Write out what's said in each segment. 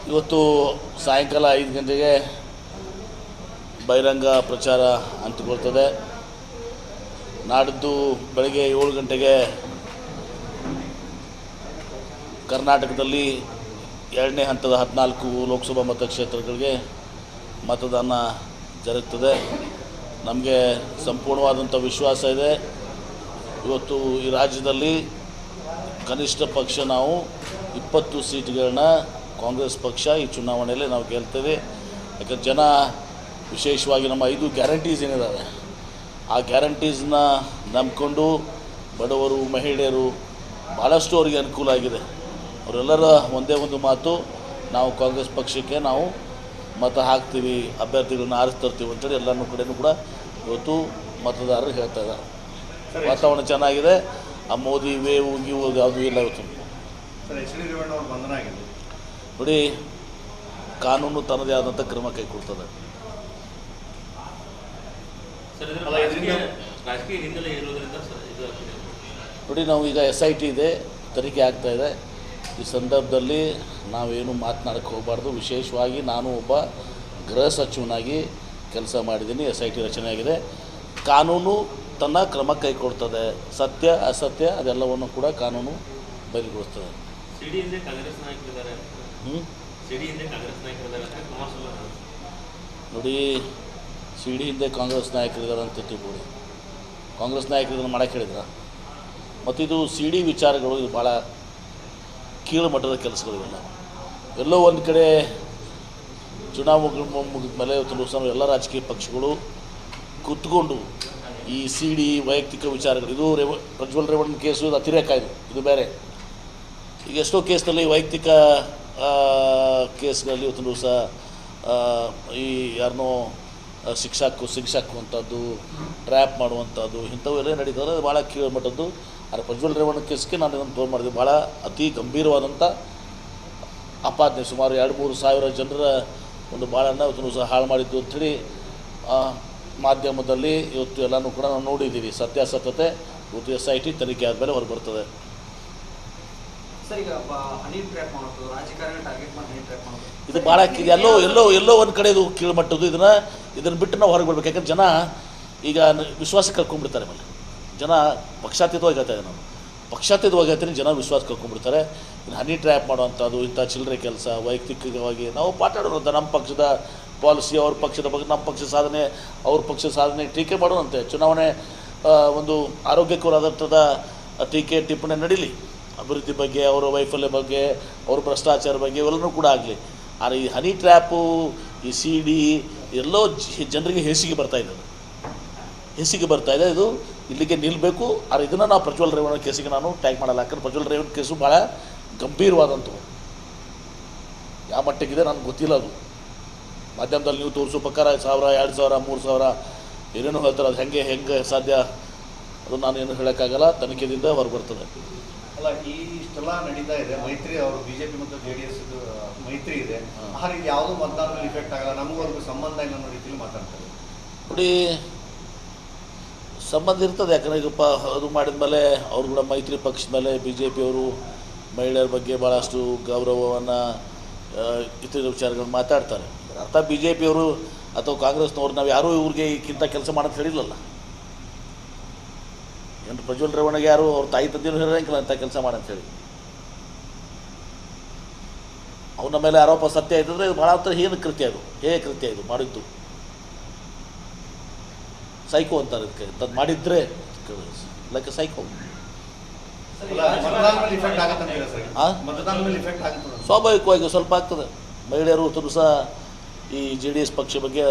ಇವತ್ತು ಸಾಯಂಕಾಲ 5 ಗಂಟೆಗೆ ಬಹಿರಂಗ ಪ್ರಚಾರ ಅಂತ್ಯಗೊಳ್ತದೆ. ನಾಡಿದ್ದು ಬೆಳಗ್ಗೆ 7 ಗಂಟೆಗೆ ಕರ್ನಾಟಕದಲ್ಲಿ 2ನೇ ಹಂತದ 14 ಲೋಕಸಭಾ ಮತಕ್ಷೇತ್ರಗಳಿಗೆ ಮತದಾನ ಜರುಗುತ್ತದೆ. ನಮಗೆ ಸಂಪೂರ್ಣವಾದಂಥ ವಿಶ್ವಾಸ ಇದೆ. ಇವತ್ತು ಈ ರಾಜ್ಯದಲ್ಲಿ ಕನಿಷ್ಠ ಪಕ್ಷ ನಾವು 20 ಸೀಟ್ಗಳನ್ನ ಕಾಂಗ್ರೆಸ್ ಪಕ್ಷ ಈ ಚುನಾವಣೆಯಲ್ಲಿ ನಾವು ಗೆಲ್ತೇವೆ. ಯಾಕಂದ್ರೆ ಜನ ವಿಶೇಷವಾಗಿ ನಮ್ಮ 5 ಗ್ಯಾರಂಟೀಸ್ ಏನಿದ್ದಾವೆ ಆ ಗ್ಯಾರಂಟೀಸ್ನ ನಂಬಿಕೊಂಡು ಬಡವರು, ಮಹಿಳೆಯರು ಭಾಳಷ್ಟು ಅವರಿಗೆ ಅನುಕೂಲ ಆಗಿದೆ. ಅವರೆಲ್ಲರ ಒಂದೇ ಒಂದು ಮಾತು, ನಾವು ಕಾಂಗ್ರೆಸ್ ಪಕ್ಷಕ್ಕೆ ನಾವು ಮತ ಹಾಕ್ತೀವಿ, ಅಭ್ಯರ್ಥಿಗಳನ್ನ ಆರಿಸ್ತರ್ತೀವಿ ಅಂತೇಳಿ ಎಲ್ಲನೂ ಕಡೆಯೂ ಕೂಡ ಇವತ್ತು ಮತದಾರರು ಹೇಳ್ತಾ ಇದ್ದಾರೆ. ವಾತಾವರಣ ಚೆನ್ನಾಗಿದೆ. ಆ ಮೋದಿ ವೇವ್ ಗೀವ್ ಯಾವುದೂ ಇಲ್ಲ. ಇವತ್ತು ನೋಡಿ, ಕಾನೂನು ತನ್ನದೇ ಆದಂಥ ಕ್ರಮ ಕೈಗೊಳ್ತದೆ. ನೋಡಿ, ನಾವು ಈಗ SIT ಇದೆ, ತನಿಖೆ ಆಗ್ತಾಯಿದೆ. ಈ ಸಂದರ್ಭದಲ್ಲಿ ನಾವೇನು ಮಾತನಾಡಕ್ಕೆ ಹೋಗಬಾರ್ದು. ವಿಶೇಷವಾಗಿ ನಾನು ಒಬ್ಬ ಗೃಹ ಸಚಿವನಾಗಿ ಕೆಲಸ ಮಾಡಿದ್ದೀನಿ. SIT ರಚನೆಯಾಗಿದೆ. ಕಾನೂನು ತನ್ನ ಕ್ರಮ ಕೈಗೊಳ್ತದೆ. ಸತ್ಯ ಅಸತ್ಯ ಅದೆಲ್ಲವನ್ನು ಕೂಡ ಕಾನೂನು ಬಯಲುಗೊಳಿಸ್ತದೆ. ನೋಡಿ, CD ಹಿಂದೆ ಕಾಂಗ್ರೆಸ್ ನಾಯಕರಿದ್ದಾರೆ ಅಂತ ತಿಳ್ಕೊಳ್ಳಿ. ಕಾಂಗ್ರೆಸ್ ನಾಯಕರು ಇದನ್ನು ಮಾಡೋಕ್ಕೆ ಹೇಳಿದ್ರ? ಮತ್ತು ಇದು CD ವಿಚಾರಗಳು ಇದು ಭಾಳ ಕೀಳು ಮಟ್ಟದ ಕೆಲಸಗಳಿವೆಲ್ಲ. ಎಲ್ಲೋ ಒಂದು ಕಡೆ ಚುನಾವಣೆ ಮುಗಿದ ಮೇಲೆ ಇವತ್ತು ಎಲ್ಲ ರಾಜಕೀಯ ಪಕ್ಷಗಳು ಕೂತ್ಕೊಂಡು ಈ CD ವೈಯಕ್ತಿಕ ವಿಚಾರಗಳು, ಇದು ಪ್ರಜ್ವಲ್ ರೇವಣ್ಣ ಕೇಸು, ಇದು ಅತಿರೇಕ, ಇದು ಬೇರೆ. ಈಗ ಎಷ್ಟೋ ಕೇಸ್ನಲ್ಲಿ ವೈಯಕ್ತಿಕ ಕೇಸ್ಗಳಲ್ಲಿ ಇವತ್ತು ದಿವಸ ಈ ಯಾರನ್ನೋ ಶಿಕ್ಷಾಕುವಂಥದ್ದು, ಟ್ರ್ಯಾಪ್ ಮಾಡುವಂಥದ್ದು, ಇಂಥವೆಲ್ಲ ನಡೀತದೆ. ಅದು ಭಾಳ ಕೀಳು ಮಟ್ಟದ್ದು. ಆದರೆ ಪ್ರಜ್ವಲ್ ರೇವಣ್ಣ ಕೇಸ್ಗೆ ನಾನು ಇದನ್ನು ತೋರು ಮಾಡಿದೆ. ಭಾಳ ಅತಿ ಗಂಭೀರವಾದಂಥ ಆಪಾದನೆ. ಸುಮಾರು 2-3 ಸಾವಿರ ಜನರ ಒಂದು ಬಾಳನ್ನು ಇವತ್ತು ದಿವಸ ಹಾಳು ಮಾಡಿದ್ದು ಅಂಥೇಳಿ ಮಾಧ್ಯಮದಲ್ಲಿ ಇವತ್ತು ಎಲ್ಲನೂ ಕೂಡ ನಾವು ನೋಡಿದ್ದೀವಿ. ಸತ್ಯಾಸತ್ಯತೆ ಇವತ್ತು SIT ತನಿಖೆ ಆದಮೇಲೆ ಹೊರಗೆ ಬರ್ತದೆ. ಇದು ಭಾಳ ಎಲ್ಲೋ ಒಂದು ಕಡೆ ಇದು ಕೀಳುಮಟ್ಟದ್ದು. ಇದನ್ನು ಬಿಟ್ಟು ನಾವು ಹೊರಗೆ ಬರ್ಬೇಕು. ಯಾಕಂದ್ರೆ ಜನ ಈಗ ವಿಶ್ವಾಸ ಕಳ್ಕೊಂಡ್ಬಿಡ್ತಾರೆ. ಮೇಲೆ ಜನ ಪಕ್ಷಾತೀತವಾಗಿ ಹೇಳ್ತಾ ಇದ್ದಾರೆ. ನಾನು ಪಕ್ಷಾತೀತವಾಗಿ ಹೇಳ್ತೀನಿ, ಜನ ವಿಶ್ವಾಸ ಕಳ್ಕೊಂಡ್ಬಿಡ್ತಾರೆ. ಇನ್ನು ಹನಿ ಟ್ರ್ಯಾಪ್ ಮಾಡುವಂಥದ್ದು, ಇಂಥ ಚಿಲ್ಲರೆ ಕೆಲಸ, ವೈಯಕ್ತಿಕವಾಗಿ ನಾವು ಪಾಠಾಡೋರಂಥ ನಮ್ಮ ಪಕ್ಷದ ಪಾಲಿಸಿ, ಅವ್ರ ಪಕ್ಷದ ಬಗ್ಗೆ, ನಮ್ಮ ಪಕ್ಷದ ಸಾಧನೆ, ಅವ್ರ ಪಕ್ಷದ ಸಾಧನೆ ಟೀಕೆ ಮಾಡೋಣಂತೆ. ಚುನಾವಣೆ ಒಂದು ಆರೋಗ್ಯಕರವಾದಂಥದ ಟೀಕೆ ಟಿಪ್ಪಣಿ ನಡೀಲಿ. ಅಭಿವೃದ್ಧಿ ಬಗ್ಗೆ, ಅವರ ವೈಫಲ್ಯ ಬಗ್ಗೆ, ಅವ್ರ ಭ್ರಷ್ಟಾಚಾರ ಬಗ್ಗೆ ಇವೆಲ್ಲವೂ ಕೂಡ ಆಗಲಿ. ಆದರೆ ಈ ಹನಿ ಟ್ರ್ಯಾಪು, ಈ CD ಎಲ್ಲೋ ಜನರಿಗೆ ಹೇಸಿಗೆ ಬರ್ತಾಯಿದೆ. ಇದು ಇಲ್ಲಿಗೆ ನಿಲ್ಲಬೇಕು. ಆದರೆ ಇದನ್ನು ನಾವು ಪ್ರಜ್ವಲ್ ರೇವಣ್ಣ ಕೇಸಿಗೆ ನಾನು ಟ್ಯಾಗ್ ಮಾಡಲ್ಲ. ಯಾಕಂದ್ರೆ ಪ್ರಜ್ವಲ್ ರೇವಣ್ಣ ಕೇಸು ಭಾಳ ಗಂಭೀರವಾದಂಥವು. ಯಾವ ಮಟ್ಟಿಗಿದೆ ನನಗೆ ಗೊತ್ತಿಲ್ಲ. ಅದು ಮಾಧ್ಯಮದಲ್ಲಿ ನೀವು ತೋರಿಸೋ ಪ್ರಕಾರ 1000, 2000, 3000 ಏನೇನು ಹೇಳ್ತಾರೆ. ಅದು ಹೆಂಗೆ ಸಾಧ್ಯ, ಅದು ನಾನು ಏನು ಹೇಳೋಕ್ಕಾಗಲ್ಲ. ತನಿಖೆಯಿಂದ ಹೊರಗೆ ಬರ್ತದೆ. ಅಲ್ಲ, ಇಷ್ಟೆಲ್ಲ ನಡೀತಾ ಇದೆ. ಮೈತ್ರಿ ಅವರು BJP ಮತ್ತು JDS ಮೈತ್ರಿ ಇದೆ. ಆ ರೀತಿ ಯಾವುದೂ ಮತದಾನದಲ್ಲಿ ಇಫೆಕ್ಟ್ ಆಗಲ್ಲ, ನಮಗೂ ಸಂಬಂಧ ಇಲ್ಲ ಅನ್ನೋ ರೀತಿಯಲ್ಲಿ ಮಾತಾಡ್ತಾರೆ. ನೋಡಿ, ಸಂಬಂಧ ಇರ್ತದೆ. ಯಾಕಂದರೆ ಈಗಪ್ಪ ಅದು ಮಾಡಿದ ಮೇಲೆ ಅವರು ಕೂಡ ಮೈತ್ರಿ ಪಕ್ಷದ ಮೇಲೆ BJP ಅವರು ಮಹಿಳೆಯರ ಬಗ್ಗೆ ಭಾಳಷ್ಟು ಗೌರವವನ್ನು, ಇತರ ವಿಚಾರಗಳು ಮಾತಾಡ್ತಾರೆ. ಅರ್ಥ BJP ಅವರು ಅಥವಾ ಕಾಂಗ್ರೆಸ್ನವ್ರು ನಾವು ಯಾರೂ ಇವ್ರಿಗೆ ಈಗಿಂತ ಕೆಲಸ ಮಾಡೋದು ಹೇಳಿಲ್ಲಲ್ಲ. ಏನು ಪ್ರಜ್ವಲ್ ರೇವಣ್ಣಗೆ ಯಾರು ಅವ್ರ ತಾಯಿ ತಂದೆಯೂ ಹೇಳೋಂಗಿಲ್ಲ ಅಂತ ಕೆಲಸ ಮಾಡಂತೇಳಿ. ಅವನ ಮೇಲೆ ಆರೋಪ ಸತ್ಯ ಇದ್ದರೆ ಇದು ಭಾಳ ಏನು ಕೃತ್ಯ, ಇದು ಕೃತ್ಯ ಇದು ಮಾಡಿದ್ದು. ಸೈಕೋ ಅಂತಾರೆ ಇದಕ್ಕೆ. ಅದು ಮಾಡಿದ್ರೆ ಲೈಕ್ ಸೈಕೋ. ಸ್ವಾಭಾವಿಕವಾಗಿ ಸ್ವಲ್ಪ ಆಗ್ತದೆ. ಮಹಿಳೆಯರು ದಿವಸ ಈ JDS ಪಕ್ಷ ಬಗ್ಗೆ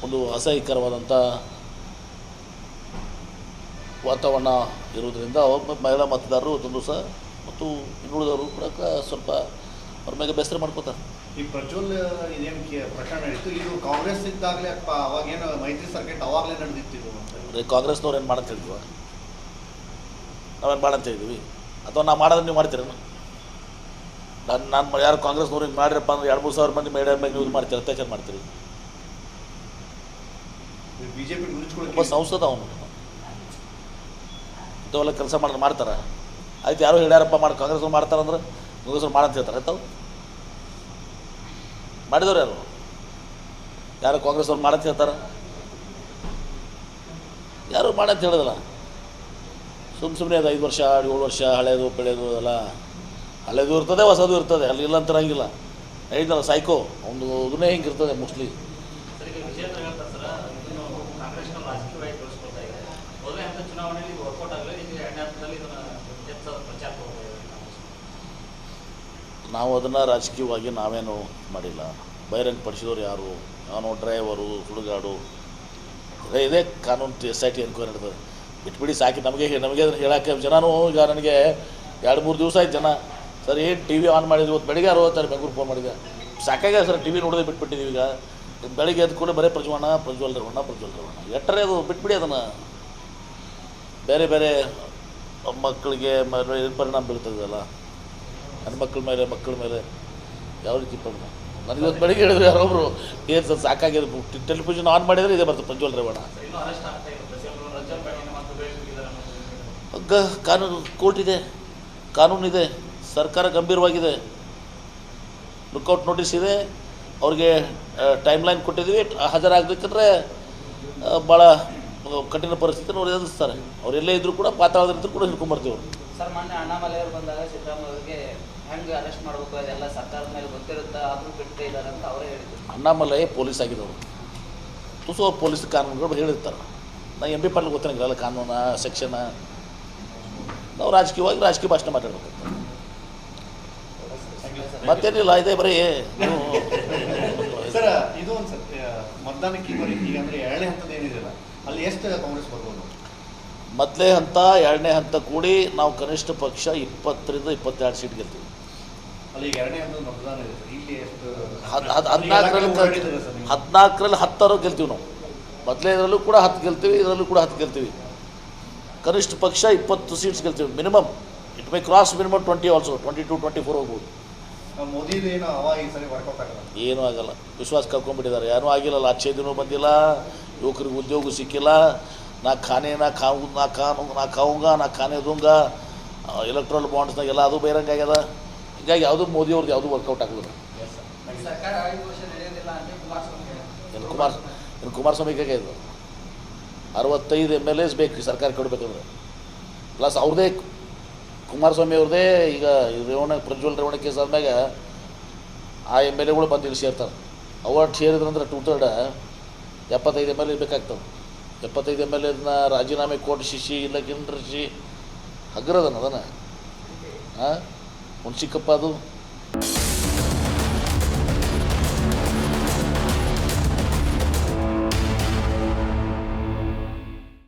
ಒಂದು ಅಸಹ್ಯಕರವಾದಂಥ ವಾತಾವರಣ ಇರೋದರಿಂದ ಮಹಿಳಾ ಮತದಾರರು ಒಂದು ದಿವಸ ಮತ್ತು ಇನ್ನುಳಿದವರು ಕೂಡ ಸ್ವಲ್ಪ ಅವ್ರ ಮೇಲೆ ಬೇಸರ ಮಾಡ್ಕೋತಾರೆ. ಈ ಪ್ರಜ್ವಲ್ ಇದೇನು ಪ್ರಕರಣ ಇತ್ತು, ಇದು ಕಾಂಗ್ರೆಸ್ ಇದ್ದಾಗಲೇ ಅವಾಗೇನು ಮೈತ್ರಿ ಸರ್ಕಾರ ಅವಾಗಲೇ ನಡೆದಿತ್ತು. ಕಾಂಗ್ರೆಸ್ನವ್ರು ಏನು ಮಾಡಂತ ಹೇಳಿದ್ವಿ, ನಾವೇನು ಮಾಡಂತ ಹೇಳಿದ್ವಿ? ಅಥವಾ ನಾವು ಮಾಡೋದನ್ನ ನೀವು ಮಾಡ್ತೀರ? ನಾನು ಯಾರು ಕಾಂಗ್ರೆಸ್ನವ್ರು ಹಿಂಗೆ ಮಾಡಿರಪ್ಪ ಅಂದ್ರೆ 2-3 ಸಾವಿರ ಮಂದಿ ಮಹಿಳೆಯರ ಮೇಲೆ ಯೂಸ್ ಮಾಡ್ತೀರಿ, ಅತ್ಯಾಚಾರ ಮಾಡ್ತೀರಿ. BJP ಒಬ್ಬ ಸಂಸದ ಅವನು ಇಂಥವೆಲ್ಲ ಕೆಲಸ ಮಾಡ್ತಾರೆ. ಆಯ್ತು, ಯಾರು ಹೇಳ್ಯಾರಪ್ಪ ಕಾಂಗ್ರೆಸ್ನವ್ರು ಮಾಡ್ತಾರಂದ್ರೆ ಕಾಂಗ್ರೆಸ್ನವ್ರು ಮಾಡಂತ ಹೇಳ್ತಾರೆ. ಆಯ್ತು, ಮಾಡಿದವ್ರು ಯಾರು? ಯಾರು ಕಾಂಗ್ರೆಸ್ ಅವ್ರು ಮಾಡಂತ ಹೇಳ್ತಾರೆ? ಯಾರು ಮಾಡಂತ ಹೇಳೋದಲ್ಲ. ಸುಮ್ಮನೆ ಅದು 5 ವರ್ಷ 7 ವರ್ಷ ಹಳೇದು ಬೆಳೆದು ಎಲ್ಲ ಹಳೇದು ಇರ್ತದೆ, ಹೊಸದು ಇರ್ತದೆ, ಅಲ್ಲಿ ಇಲ್ಲ ಅಂತ ಹಂಗಿಲ್ಲ. ಹೇಳಿದ್ನಲ್ಲ ಸೈಕೋ ಒಂದು ಇದನ್ನೇ ಹಿಂಗೆ ಇರ್ತದೆ ಮೋಸ್ಟ್ಲಿ. ನಾವು ಅದನ್ನು ರಾಜಕೀಯವಾಗಿ ನಾವೇನು ಮಾಡಿಲ್ಲ. ಬಹಿರಂಗಪಡಿಸಿದವ್ರು ಯಾರು? ನಾನು ಡ್ರೈವರು, ಸುಡುಗಾಡು ಇದೇ ಕಾನೂನು SIT ಎನ್ಕ್ವೈರಿ ನಡೆತದೆ. ಬಿಟ್ಬಿಡಿ ಸಾಕಿ. ನಮಗೆ ಅದನ್ನು ಹೇಳೋಕ್ಕೆ ಜನನೂ ಈಗ ನನಗೆ 2-3 ದಿವಸ ಆಯ್ತು ಜನ ಸರ್ ಏನು ಟಿ ವಿ ಆನ್ ಮಾಡಿದ್ವಿ, ಇವತ್ತು ಬೆಳಿಗ್ಗೆ 60 ಬೆಂಗಳೂರು ಫೋನ್ ಮಾಡಿದೆ. ಸಾಕಾಗ ಸರ್ ಟಿ ವಿ ನೋಡೋದೇ ಬಿಟ್ಬಿಟ್ಟಿದ್ದೀವಿ. ಈಗ ಬೆಳಿಗ್ಗೆ ಎದ್ದು ಕೂಡ ಬರೀ ಪ್ರಜ್ವಲ್ ರೇವಣ್ಣ ಎಟ್ಟರೆ ಅದು ಬಿಟ್ಬಿಡಿ. ಅದನ್ನು ಬೇರೆ ಬೇರೆ ಮಕ್ಕಳಿಗೆ ಪರಿಣಾಮ ಬೀಳ್ತದಲ್ಲ, ನನ್ನ ಮಕ್ಕಳ ಮೇಲೆ ಯಾವ ರೀತಿ ಪರಿಣಾಮ. ನನಗೆ ಇವತ್ತು ಬೆಳಿಗ್ಗೆ ಹೇಳಿದ್ರು ಯಾರೊಬ್ಬರು, ಏನು ಸರ್ ಸಾಕಾಗಿದೆ, ಟೆಲಿವಿಷನ್ ಆನ್ ಮಾಡಿದರೆ ಇದೇ ಬರ್ತದೆ ಪ್ರಜ್ವಲ್ ರೇವಣ್ಣ. ಕಾನೂನು ಕೋರ್ಟ್ ಇದೆ, ಕಾನೂನಿದೆ, ಸರ್ಕಾರ ಗಂಭೀರವಾಗಿದೆ, ಲುಕ್ಔಟ್ ನೋಟಿಸ್ ಇದೆ, ಅವ್ರಿಗೆ ಟೈಮ್ ಲೈನ್ ಕೊಟ್ಟಿದ್ದೀವಿ. ಹಾಜರಾಗಬೇಕಂದ್ರೆ ಭಾಳ ಕಠಿಣ ಪರಿಸ್ಥಿತಿ ಅವ್ರು ಎದುರಿಸ್ತಾರೆ. ಅವ್ರು ಎಲ್ಲೇ ಇದ್ದರೂ ಕೂಡ ಪಾತಾಳದಲ್ಲಿದ್ದರೂ ಕೂಡ ಹಿಡ್ಕೊಂಬರ್ತೀವಿ ಅವರು. ಸರ್ ಮೊನ್ನೆ ಅಣ್ಣಾಮಲೈ ಅವರು ಬಂದಾಗ ಸಿದ್ದರಾಮಯ್ಯ ಅವರಿಗೆ ಹೆಂಗೆ ಅರೆಸ್ಟ್ ಮಾಡಬೇಕು ಅದೆಲ್ಲ ಸರ್ಕಾರದ ಮೇಲೆ ಗೊತ್ತಿರುತ್ತೆ, ಆದರೂ ಬಿಡ್ತಾ ಇದ್ದಾರೆ ಅಂತ ಅವರೇ ಹೇಳಿದ್ರು. ಅಣ್ಣಾಮಲೈ ಪೊಲೀಸ್ ಆಗಿದ್ದವರು, ತುಸು ಪೊಲೀಸ್ ಕಾನೂನುಗಳು ಹೇಳಿರ್ತಾರೆ. ನಾನು MP ಪಾಟೀಲ್ ಗೊತ್ತಿರಂಗಿಲ್ಲ ಕಾನೂನು ಸೆಕ್ಷನ್. ನಾವು ರಾಜಕೀಯ ಭಾಷಣ ಮಾತಾಡ್ಬೇಕು ಮತ್ತೇನಿಲ್ಲ. ಇದೇ ಬರೀ ಸರ್ ಇದು ಒಂದು ಸರ್ ಮತದಾನಕ್ಕೆ ಈಗ ಅಂದರೆ 2ನೇ ಹಂತದ ಏನಿದೆಯಲ್ಲ ಅಲ್ಲಿ ಎಷ್ಟು ಕಾಂಗ್ರೆಸ್ ಬರ್ಬೋದು? ಮೊದಲೇ ಹಂತ 2ನೇ ಹಂತ ಕೂಡಿ ನಾವು ಕನಿಷ್ಠ ಪಕ್ಷ 20ರಿಂದ 22 ಸೀಟ್ ಗೆಲ್ತೀವಿ. ಅಲ್ಲಿ ಈಗ 2ನೇ ಹಂತದ ಮತದಾನ ಇದೆ ಸರ್. ಇಲ್ಲಿ ಎಷ್ಟು 14ರಲ್ಲಿ 10 ಗೆಲ್ತೀವಿ ನಾವು. ಮೊದಲನೇದರಲ್ಲೂ ಕೂಡ 10 ಗೆಲ್ತೀವಿ, ಇದರಲ್ಲೂ ಕೂಡ 10 ಗೆಲ್ತೀವಿ. ಕನಿಷ್ಠ ಪಕ್ಷ 20 ಸೀಟ್ಸ್ ಗೆಲ್ತೀವಿ minimum. It may cross minimum 20 also, 22-24 ಹೋಗ್ಬೋದು. ಮೋದಿದು ಏನು ಅವ ಈ ಸರಿ ವರ್ಕೌಟ್ ಆಗಲ್ಲ, ಏನೂ ಆಗಲ್ಲ. ವಿಶ್ವಾಸ ಕಳ್ಕೊಂಡ್ಬಿಟ್ಟಿದ್ದಾರೆ. ಏನೂ ಆಗಿಲ್ಲಲ್ಲ. ಅಚ್ಚೇ ದಿನೂ ಬಂದಿಲ್ಲ, ಯುವಕರಿಗೆ ಉದ್ಯೋಗ ಸಿಕ್ಕಿಲ್ಲ. ನಾ ಖಾನೆ ದೂಂಗ ಎಲೆಕ್ಟ್ರಲ್ ಬಾಂಡ್ಸ್ನಾಗ ಎಲ್ಲ ಅದು ಬಹಿರಂಗ ಆಗ್ಯದ. ಹೀಗಾಗಿ ಯಾವುದೂ ಮೋದಿಯವ್ರದ್ದು ಯಾವುದೂ ವರ್ಕೌಟ್ ಆಗಲ್ಲ. ಇನ್ನು ಕುಮಾರಸ್ವಾಮಿ ಹೇಗೆ ಇದು 65 MLAs ಬೇಕು ಸರ್ಕಾರ ಕೊಡಬೇಕಂದ್ರೆ. ಪ್ಲಸ್ ಅವ್ರದ್ದೇ ಕುಮಾರಸ್ವಾಮಿ ಅವ್ರದ್ದೇ ಈಗ ಪ್ರಜ್ವಲ್ ರೇವಣ್ಣ ಕೇಸ್ ಆದ್ಮ್ಯಾಗ ಆ MLAಗಳು ಬಂದು ಇಲ್ಲಿ ಸೇರ್ತಾರೆ. ಅವಾರ್ಡ್ ಸೇರಿದ್ರಂದ್ರೆ 2/3 75 MLA ಬೇಕಾಗ್ತವೆ. 75 MLAದನ್ನ ರಾಜೀನಾಮೆ ಕೊಟ್ಟು ಶಿಶಿ ಇಲ್ಲ ಕಿಂಡ್ರಿಸಿ ಹಗ್ರದನ ಅದನ್ನು ಮುನ್ಸಿಕಪ್ಪ ಅದು